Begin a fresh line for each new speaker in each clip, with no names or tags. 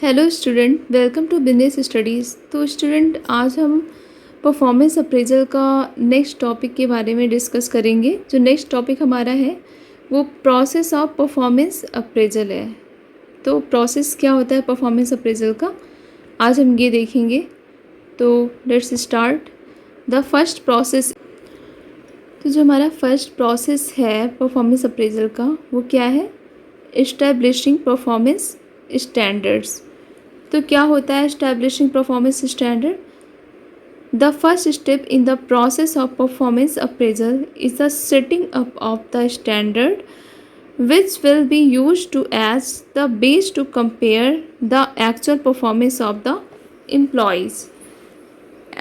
Hello student, welcome to business studies. तो student, आज हम परफॉर्मेंस अप्रेजल का नेक्स्ट टॉपिक के बारे में डिस्कस करेंगे। जो नेक्स्ट टॉपिक हमारा है वो प्रोसेस ऑफ परफॉर्मेंस अप्रेजल है। तो प्रोसेस क्या होता है परफॉर्मेंस अप्रेजल का, आज हम ये देखेंगे। तो let's start the first process. तो जो हमारा फर्स्ट प्रोसेस है परफॉर्मेंस अप्रेजल का वो क्या है? Establishing performance standards. तो क्या होता है establishing performance standard? The first step in the process of performance appraisal is the setting up of the standard which will be used to as the base to compare the actual performance of the employees.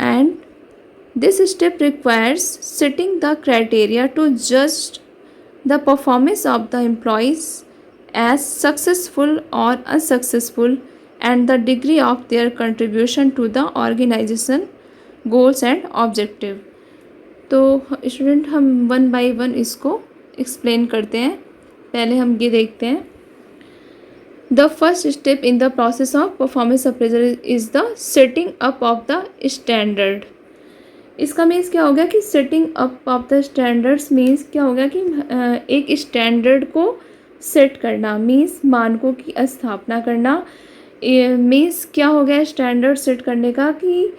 And this step requires setting the criteria to judge the performance of the employees as successful or unsuccessful and the degree of their contribution to the organization goals and objective. तो student हम one by one इसको explain करते हैं। पहले हम ये देखते हैं, the first step in the process of performance appraisal is the setting up of the standard. इसका मीन्स क्या हो गया कि setting up of the standards means क्या हो गया कि एक स्टैंडर्ड को सेट करना, मीन्स मानकों की स्थापना करना। मीन्स क्या हो गया स्टैंडर्ड सेट करने का कि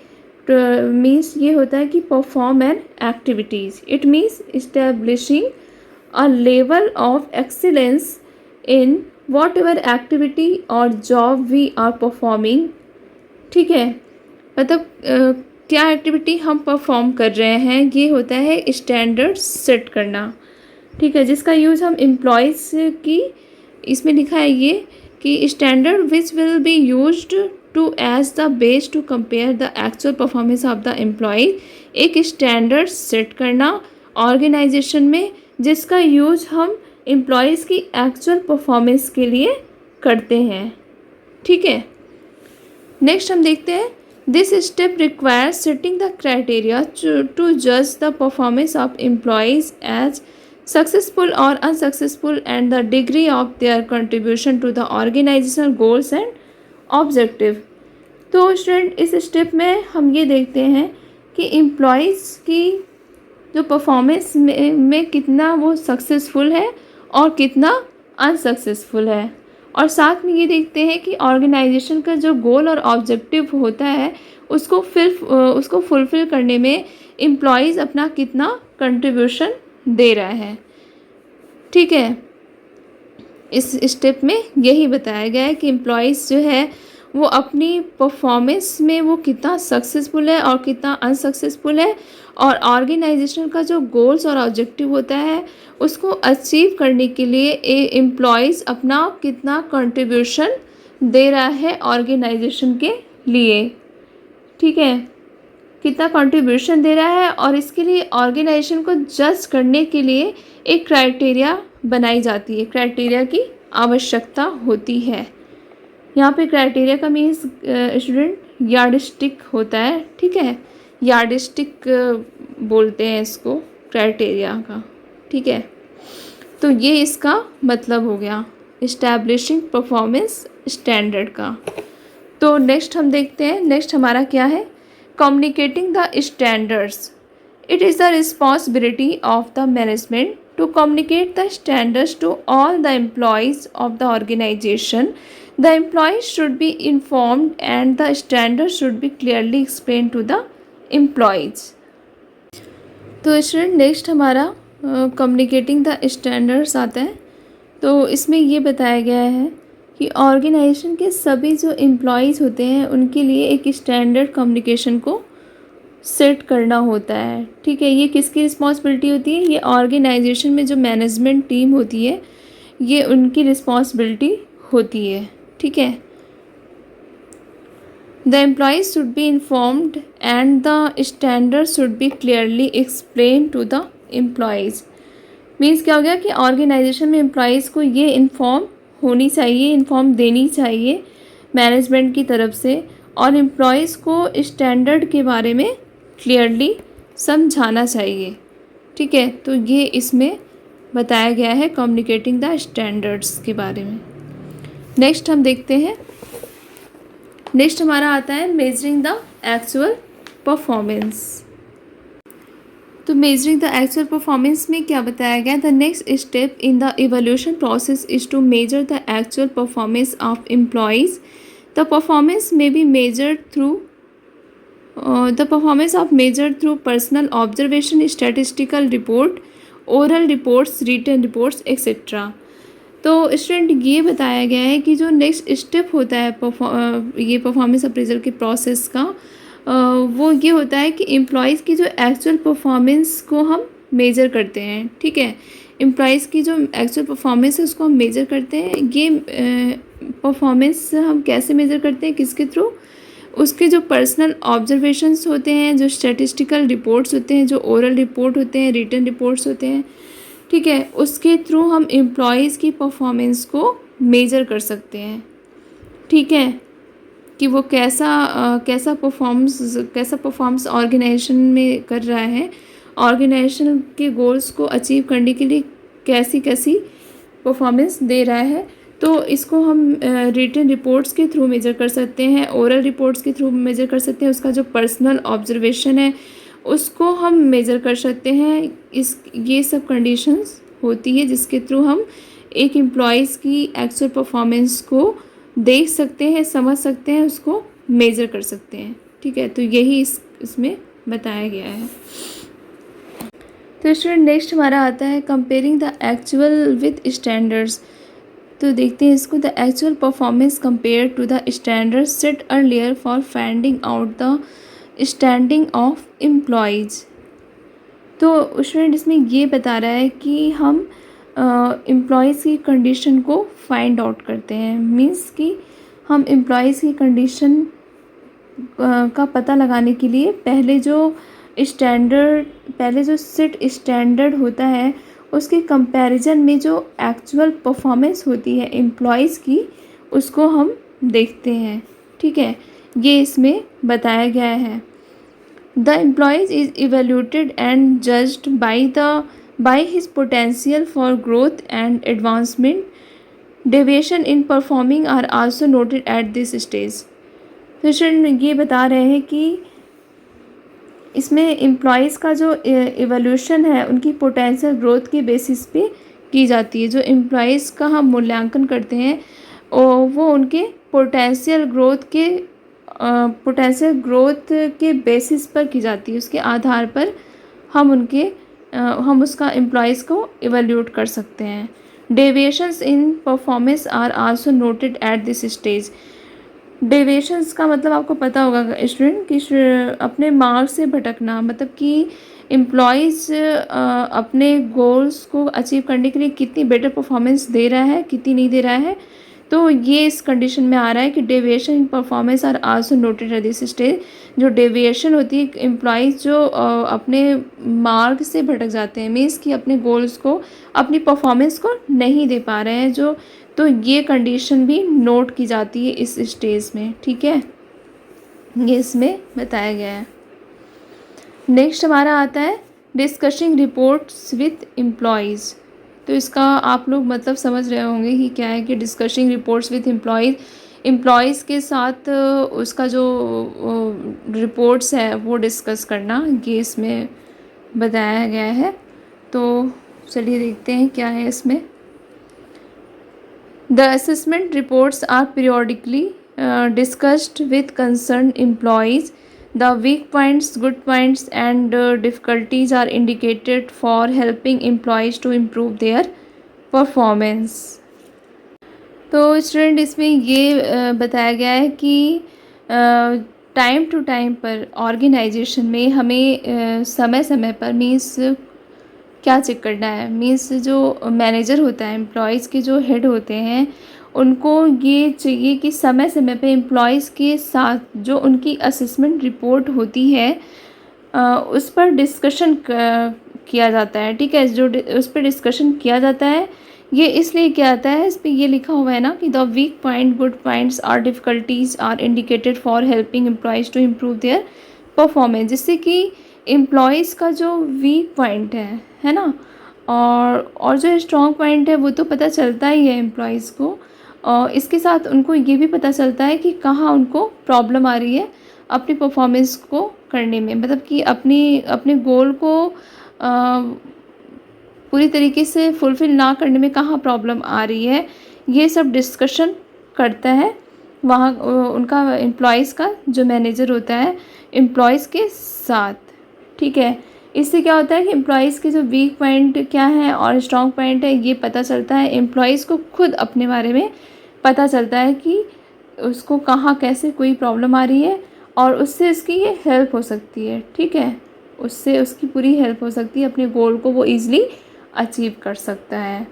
मीन्स ये होता है कि perform an activities. It means establishing a level of excellence in whatever activity or job we are performing। ठीक है, मतलब क्या एक्टिविटी हम परफॉर्म कर रहे हैं, ये होता है स्टैंडर्ड सेट करना। ठीक है, जिसका यूज़ हम एम्प्लॉयज़ की, इसमें लिखा है ये कि standard which will be used to as the base to compare the actual performance of the employ. एक स्टैंडर्ड सेट करना ऑर्गेनाइजेशन में जिसका यूज़ हम एम्प्लॉयज़ की एक्चुअल परफॉर्मेंस के लिए करते हैं। ठीक है, नेक्स्ट हम देखते हैं, this step requires setting the criteria to जज the performance of employees as successful और unsuccessful and the degree of their contribution to the organizational goals and objective. तो स्टूडेंट, इस स्टेप में हम ये देखते हैं कि एम्प्लॉयज़ की जो परफॉर्मेंस में कितना वो सक्सेसफुल है और कितना अनसक्सेसफुल है, और साथ में ये देखते हैं कि ऑर्गेनाइजेशन का जो गोल और ऑब्जेक्टिव होता है उसको फुलफ़िल करने में एम्प्लॉयज़ अपना कितना कंट्रीब्यूशन दे रहा है। ठीक है, इस स्टेप में यही बताया गया है कि एम्प्लॉयज़ जो है वो अपनी परफॉर्मेंस में वो कितना सक्सेसफुल है और कितना अनसक्सेसफुल है, और ऑर्गेनाइजेशन का जो गोल्स और ऑब्जेक्टिव होता है उसको अचीव करने के लिए एम्प्लॉयज़ अपना कितना कंट्रीब्यूशन दे रहा है ऑर्गेनाइजेशन के लिए। ठीक है, कितना कंट्रीब्यूशन दे रहा है, और इसके लिए ऑर्गेनाइजेशन को जज करने के लिए एक क्राइटेरिया बनाई जाती है, क्राइटेरिया की आवश्यकता होती है। यहाँ पे क्राइटेरिया का मीन्स स्टूडेंट यार्डस्टिक होता है। ठीक है, यार्डस्टिक बोलते हैं इसको क्राइटेरिया का। ठीक है, तो ये इसका मतलब हो गया इस्टेब्लिशिंग परफॉर्मेंस स्टैंडर्ड का। तो नेक्स्ट हम देखते हैं, नेक्स्ट हमारा क्या है, communicating the standards. It is the responsibility of the management to communicate the standards to all the employees of the organization. The employees should be informed and the standards should be clearly explained to the employees. तो student, next हमारा communicating the standards आता है। तो इसमें ये बताया गया है कि ऑर्गेनाइजेशन के सभी जो एम्प्लॉयज़ होते हैं उनके लिए एक स्टैंडर्ड कम्युनिकेशन को सेट करना होता है। ठीक है, ये किसकी रिस्पॉन्सिबिलिटी होती है? ये ऑर्गेनाइजेशन में जो मैनेजमेंट टीम होती है ये उनकी रिस्पॉन्सिबिलिटी होती है। ठीक है, the employees should be informed and the standard should be clearly explain to the employees. Means क्या हो गया कि ऑर्गेनाइजेशन में एम्प्लॉयज़ को ये इन्फॉर्म होनी चाहिए, इन्फॉर्म देनी चाहिए मैनेजमेंट की तरफ से, और एम्प्लॉयज़ को स्टैंडर्ड के बारे में क्लियरली समझाना चाहिए। ठीक है, तो ये इसमें बताया गया है कम्युनिकेटिंग द स्टैंडर्ड्स के बारे में। नेक्स्ट हम देखते हैं, नेक्स्ट हमारा आता है मेजरिंग द एक्चुअल परफॉर्मेंस। तो मेजरिंग द एक्चुअल परफॉर्मेंस में क्या बताया गया, the next step in the evolution process is to measure the actual performance of employees. The performance may be measured through the performance of measured through personal observation, statistical report, oral reports, written reports etc. तो student ये बताया गया है कि जो next step होता है ये परफॉर्मेंस अप्रेजल के प्रोसेस का, वो ये होता है कि एम्प्लॉयज़ की जो एक्चुअल परफॉर्मेंस को हम मेजर करते हैं। ठीक है, एम्प्लॉयज़ की जो एक्चुअल परफॉर्मेंस है उसको हम मेजर करते हैं। ये परफॉर्मेंस हम कैसे मेजर करते हैं, किसके थ्रू, उसके जो पर्सनल ऑब्जर्वेशंस होते हैं, जो स्टैटिस्टिकल रिपोर्ट्स होते हैं, जो ओरल रिपोर्ट होते हैं, रिटन रिपोर्ट्स होते हैं। ठीक है, उसके थ्रू हम एम्प्लॉयज़ की परफॉर्मेंस को मेजर कर सकते हैं। ठीक है, कि वो कैसा परफॉर्म्स ऑर्गेनाइजेशन में कर रहा है, ऑर्गेनाइजेशन के गोल्स को अचीव करने के लिए कैसी कैसी परफॉर्मेंस दे रहा है। तो इसको हम रिटन रिपोर्ट्स के थ्रू मेजर कर सकते हैं, ओरल रिपोर्ट्स के थ्रू मेजर कर सकते हैं, उसका जो पर्सनल ऑब्जर्वेशन है उसको हम मेजर कर सकते हैं। ये सब कंडीशंस होती है जिसके थ्रू हम एक एम्प्लॉयज़ की एक्चुअल परफॉर्मेंस को देख सकते हैं, समझ सकते हैं, उसको मेजर कर सकते हैं। ठीक है, तो यही इसमें बताया गया है। तो स्टूडेंट नेक्स्ट हमारा आता है comparing the actual with standards. तो देखते हैं इसको, the actual performance compare to the standard set earlier for finding out the standing of employees. तो स्टूडेंट इसमें ये बता रहा है कि हम एम्प्लॉयज़ की कंडीशन को फाइंड आउट करते हैं। मीन्स कि हम एम्प्लॉयज़ की कंडीशन का पता लगाने के लिए पहले जो सेट स्टैंडर्ड होता है उसके कंपैरिजन में जो एक्चुअल परफॉर्मेंस होती है एम्प्लॉयज़ की, उसको हम देखते हैं। ठीक है, ये इसमें बताया गया है। The employees is evaluated and judged by his potential for growth and advancement. Deviation in performing are also noted at this stage. तो स्टूडेंट ये बता रहे हैं कि इसमें एम्प्लॉयज़ का जो इवोल्यूशन है उनकी पोटेंशियल ग्रोथ के बेसिस पे की जाती है। जो एम्प्लॉयज़ का हम मूल्यांकन करते हैं वो उनके पोटेंशियल ग्रोथ के बेसिस पर की जाती है। उसके आधार पर हम उसका एम्प्लॉयज़ को इवैल्यूएट कर सकते हैं। Deviations in performance are also noted at this stage. Deviations का मतलब आपको पता होगा स्टूडेंट कि अपने मार्ग से भटकना, मतलब कि एम्प्लॉयज़ अपने गोल्स को अचीव करने के लिए कितनी बेटर परफॉर्मेंस दे रहा है, कितनी नहीं दे रहा है। तो ये इस कंडीशन में आ रहा है कि deviation in performance are also noted at this stage. जो डेविएशन होती है, एम्प्लॉयज़ जो अपने मार्ग से भटक जाते हैं, मीन्स कि अपने गोल्स को, अपनी परफॉर्मेंस को नहीं दे पा रहे हैं, तो ये कंडीशन भी नोट की जाती है इस स्टेज में। ठीक है, ये इसमें बताया गया है। नेक्स्ट हमारा आता है डिस्कसिंग रिपोर्ट्स विथ एम्प्लॉयज़। तो इसका आप लोग मतलब समझ रहे होंगे कि क्या है कि डिस्कसिंग रिपोर्ट्स विथ एम्प्लॉयज़ के साथ उसका जो रिपोर्ट्स है वो डिस्कस करना, ये इसमें बताया गया है। तो चलिए देखते हैं क्या है इसमें। The assessment reports are periodically discussed with concerned employees. The weak points, good points, and difficulties are indicated for helping employees to improve their performance. तो स्टूडेंट इसमें ये बताया गया है कि टाइम टू टाइम पर ऑर्गेनाइजेशन में हमें समय समय पर मीन्स क्या चेक करना है, मीन्स जो मैनेजर होता है, एम्प्लॉयज़ के जो हेड होते हैं, उनको ये चाहिए कि समय समय पे एम्प्लॉयज़ के साथ जो उनकी असेसमेंट रिपोर्ट होती है उस पर डिस्कशन किया जाता है। ठीक है, जो उस पर डिस्कशन किया जाता है ये इसलिए किया जाता है, इस पर ये लिखा हुआ है ना कि the weak point, good points और difficulties are indicated for helping employees to improve their performance. जिससे कि एम्प्लॉयज़ का जो वीक पॉइंट है ना, और जो स्ट्रॉन्ग पॉइंट है वो तो पता चलता ही है एम्प्लॉयज़ को, और इसके साथ उनको ये भी पता चलता है कि कहाँ उनको प्रॉब्लम आ रही है अपनी परफॉर्मेंस को करने में, मतलब कि अपनी अपने गोल को पूरी तरीके से फुलफ़िल ना करने में कहाँ प्रॉब्लम आ रही है, ये सब डिस्कशन करता है वहाँ उनका एम्प्लॉइज़ का जो मैनेजर होता है एम्प्लॉइज़ के साथ। ठीक है, इससे क्या होता है कि एम्प्लॉइज़ के जो वीक पॉइंट क्या है और स्ट्रॉन्ग पॉइंट है ये पता चलता है। एम्प्लॉइज़ को खुद अपने बारे में पता चलता है कि उसको कहाँ कैसे कोई प्रॉब्लम आ रही है और उससे उसकी ये हेल्प हो सकती है। ठीक है, उससे उसकी पूरी हेल्प हो सकती है, अपने गोल को वो ईज़िली अचीव कर सकता है,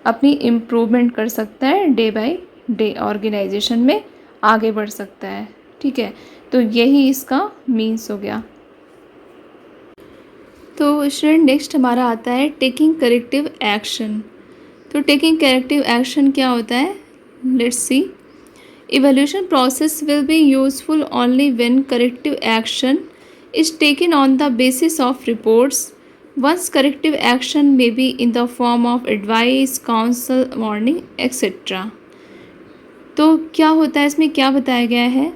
अपनी इम्प्रूवमेंट कर सकता है, डे बाय डे ऑर्गेनाइजेशन में आगे बढ़ सकता है। ठीक है, तो यही इसका मीन्स हो गया। तो स्टूडेंट नेक्स्ट हमारा आता है टेकिंग करेक्टिव एक्शन। तो टेकिंग करेक्टिव एक्शन क्या होता है, let's see. Evolution process will be useful only when corrective action is taken on the basis of reports. Once corrective action may be in the form of advice, counsel, warning, etc. तो क्या होता है इसमें, क्या बताया गया है,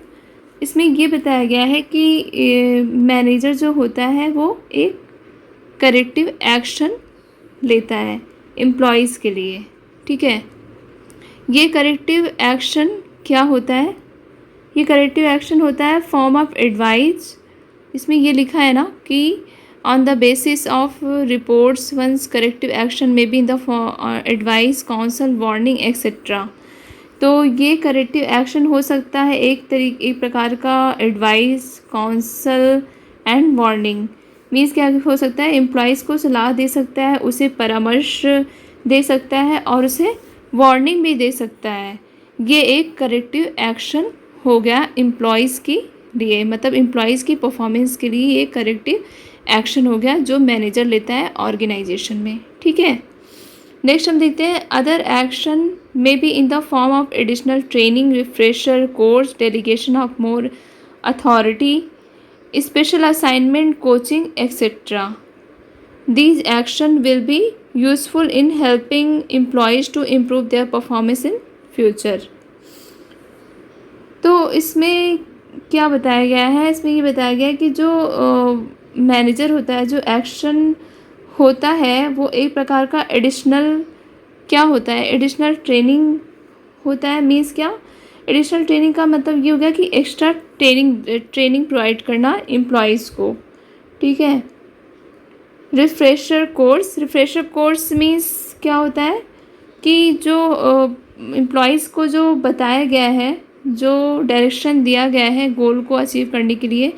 इसमें ये बताया गया है कि मैनेजर जो होता है वो एक करेक्टिव एक्शन लेता है एम्प्लॉयज़ के लिए। ठीक है, ये करेक्टिव एक्शन क्या होता है, ये करेक्टिव एक्शन होता है फॉर्म ऑफ एडवाइस। इसमें ये लिखा है ना कि on the basis of reports once corrective action may be in the advice, counsel, warning etcetera. तो ये करेक्टिव एक्शन हो सकता है एक प्रकार का advice, counsel and warning. Means क्या हो सकता है, एम्प्लॉयज़ को सलाह दे सकता है, उसे परामर्श दे सकता है और उसे वार्निंग भी दे सकता है। ये एक करेक्टिव एक्शन हो गया एम्प्लॉयज़ की लिए, मतलब एम्प्लॉयज़ की परफॉर्मेंस के लिए ये करेक्टिव एक्शन हो गया जो मैनेजर लेता है ऑर्गेनाइजेशन में। ठीक है, नेक्स्ट हम देखते हैं other action may be in the form of additional training, refresher course, delegation of more authority, special assignment, coaching etcetera. These action will be useful in helping employees to improve their performance in future. तो इसमें क्या बताया गया है, इसमें ये बताया गया है कि जो मैनेजर होता है, जो एक्शन होता है वो एक प्रकार का एडिशनल क्या होता है, एडिशनल ट्रेनिंग होता है। मीन्स क्या, एडिशनल ट्रेनिंग का मतलब ये हो गया कि एक्स्ट्रा ट्रेनिंग प्रोवाइड करना एम्प्लॉयज़ को। ठीक है, रिफ्रेशर कोर्स मीन्स क्या होता है कि जो एम्प्लॉयज़ को जो बताया गया है, जो डायरेक्शन दिया गया है गोल को अचीव करने के लिए,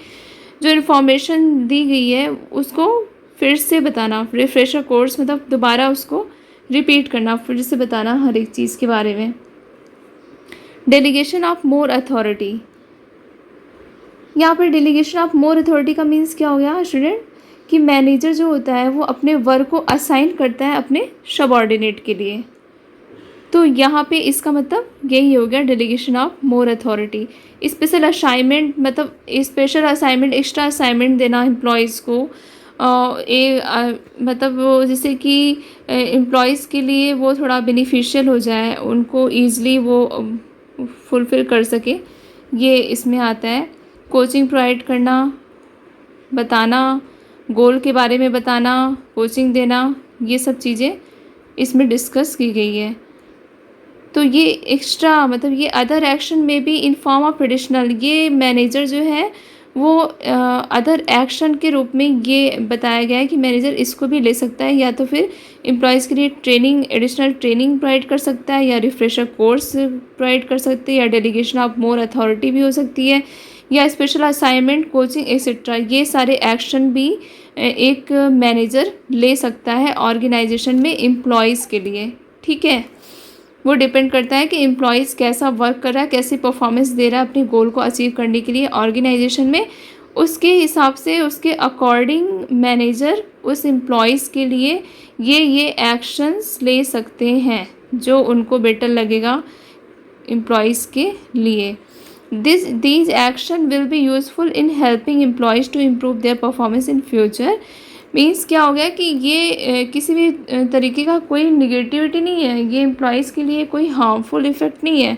जो इन्फॉर्मेशन दी गई है उसको फिर से बताना। रिफ्रेशर कोर्स मतलब दोबारा उसको रिपीट करना, फिर से बताना हर एक चीज़ के बारे में। डेलीगेशन ऑफ मोर अथॉरिटी, यहाँ पर डेलीगेशन ऑफ मोर अथॉरिटी का मीन्स क्या हो गया स्टूडेंट, कि मैनेजर जो होता है वो अपने वर्क को असाइन करता है अपने सबऑर्डिनेट के लिए। तो यहाँ पे इसका मतलब यही हो गया delegation of more authority. Special assignment मतलब स्पेशल असाइनमेंट, एक्स्ट्रा असाइनमेंट देना एम्प्लॉयज़ को, मतलब वो जैसे कि एम्प्लॉयज़ के लिए वो थोड़ा बेनिफिशियल हो जाए, उनको ईज़िली वो फुलफ़िल कर सके, ये इसमें आता है। कोचिंग प्रोवाइड करना, बताना, गोल के बारे में बताना, कोचिंग देना, ये सब चीज़ें इसमें डिस्कस की गई है। तो ये एक्स्ट्रा मतलब ये अदर एक्शन में भी इन फॉर्म ऑफ एडिशनल, ये मैनेजर जो है वो अदर एक्शन के रूप में ये बताया गया है कि मैनेजर इसको भी ले सकता है, या तो फिर एम्प्लॉयज़ के लिए ट्रेनिंग, एडिशनल ट्रेनिंग प्रोवाइड कर सकता है, या रिफ्रेशर कोर्स प्रोवाइड कर सकते हैं, या डेलीगेशन ऑफ मोर अथॉरिटी भी हो सकती है, या स्पेशल असाइनमेंट, कोचिंग एक्सेट्रा। ये सारे एक्शन भी एक मैनेजर ले सकता है ऑर्गेनाइजेशन में एम्प्लॉयज़ के लिए। ठीक है, वो डिपेंड करता है कि एम्प्लॉयज़ कैसा वर्क कर रहा है, कैसी परफॉर्मेंस दे रहा है अपने गोल को अचीव करने के लिए ऑर्गेनाइजेशन में, उसके हिसाब से उसके अकॉर्डिंग मैनेजर उस एम्प्लॉयज़ के लिए ये एक्शंस ले सकते हैं जो उनको बेटर लगेगा एम्प्लॉयज़ के लिए। These action will be useful in helping employees to improve their performance in future. Means क्या हो गया कि ये किसी भी तरीके का कोई निगेटिविटी नहीं है, ये एम्प्लॉयज़ के लिए कोई हार्मफुल इफ़ेक्ट नहीं है,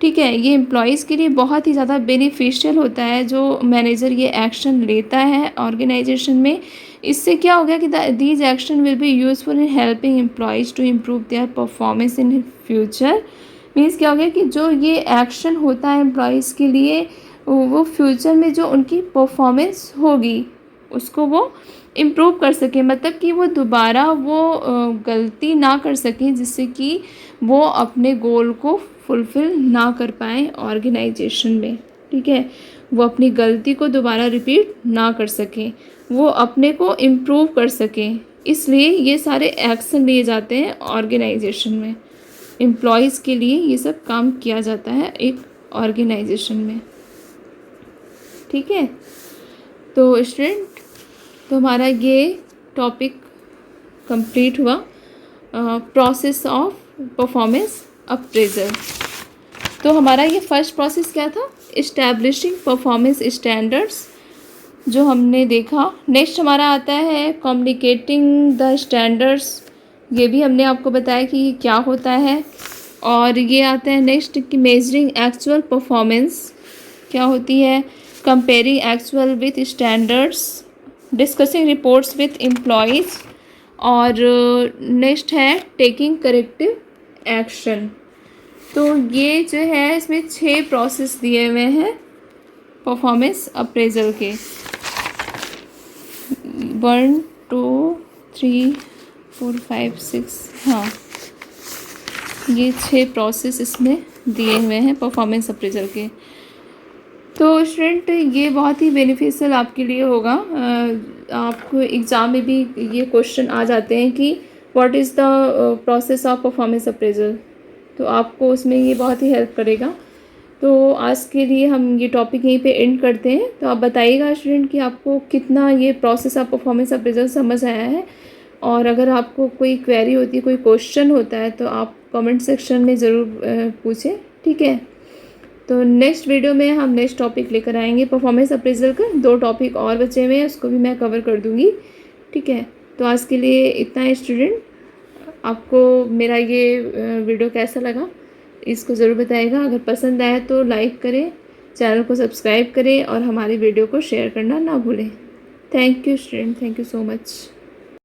ठीक है। ये एम्प्लॉयज़ के लिए बहुत ही ज़्यादा बेनिफिशियल होता है जो मैनेजर ये एक्शन लेता है ऑर्गेनाइजेशन में। इससे क्या हो गया कि these action will be useful in helping employees to improve their performance in future. Means क्या हो गया कि जो ये एक्शन होता है एम्प्लॉयज़ के लिए, वो फ्यूचर में जो उनकी परफॉर्मेंस होगी उसको वो इम्प्रूव कर सकें, मतलब कि वो दोबारा वो गलती ना कर सकें जिससे कि वो अपने गोल को फुलफ़िल ना कर पाएँ ऑर्गेनाइजेशन में, ठीक है। वो अपनी गलती को दोबारा रिपीट ना कर सकें, वो अपने को इम्प्रूव कर सकें, इसलिए ये सारे एक्शन लिए जाते हैं ऑर्गेनाइजेशन में। एम्प्लॉयज़ के लिए ये सब काम किया जाता है एक ऑर्गेनाइजेशन में, ठीक है। तो स्टूडेंट, तो हमारा ये टॉपिक कंप्लीट हुआ, प्रोसेस ऑफ परफॉर्मेंस अप्रेजल। तो हमारा ये फर्स्ट प्रोसेस क्या था, इस्टेब्लिशिंग परफॉर्मेंस स्टैंडर्ड्स, जो हमने देखा। नेक्स्ट हमारा आता है कम्युनिकेटिंग द स्टैंडर्ड्स, ये भी हमने आपको बताया कि ये क्या होता है। और ये आता है नेक्स्ट कि मेजरिंग एक्चुअल परफॉर्मेंस क्या होती है, comparing actual with standards, discussing reports with employees, और नेक्स्ट है टेकिंग करेक्टिव एक्शन। तो ये जो है इसमें 6 प्रोसेस दिए हुए हैं परफॉर्मेंस अप्रेजल के, 1 2 3 4 5 6, हाँ ये 6 प्रोसेस इसमें दिए हुए हैं परफॉर्मेंस अप्रेजल के। तो स्टूडेंट, ये बहुत ही बेनिफिशियल आपके लिए होगा। आपको एग्ज़ाम में भी ये क्वेश्चन आ जाते हैं कि what is the process of performance appraisal, तो आपको उसमें ये बहुत ही हेल्प करेगा। तो आज के लिए हम ये टॉपिक यहीं पे एंड करते हैं। तो आप बताइएगा स्टूडेंट कि आपको कितना ये प्रोसेस ऑफ परफॉर्मेंस अप्रेजल समझ आया है, और अगर आपको कोई क्वेरी होती है, कोई क्वेश्चन होता है, तो आप कमेंट सेक्शन में ज़रूर पूछें, ठीक है। तो नेक्स्ट वीडियो में हम नेक्स्ट टॉपिक लेकर आएंगे परफॉर्मेंस अप्रेजल का। 2 टॉपिक और बचे हुए हैं, उसको भी मैं कवर कर दूंगी, ठीक है। तो आज के लिए इतना है स्टूडेंट। आपको मेरा ये वीडियो कैसा लगा इसको ज़रूर बताइएगा। अगर पसंद आया तो लाइक करें, चैनल को सब्सक्राइब करें और हमारी वीडियो को शेयर करना ना भूलें। Thank you student, thank you so much.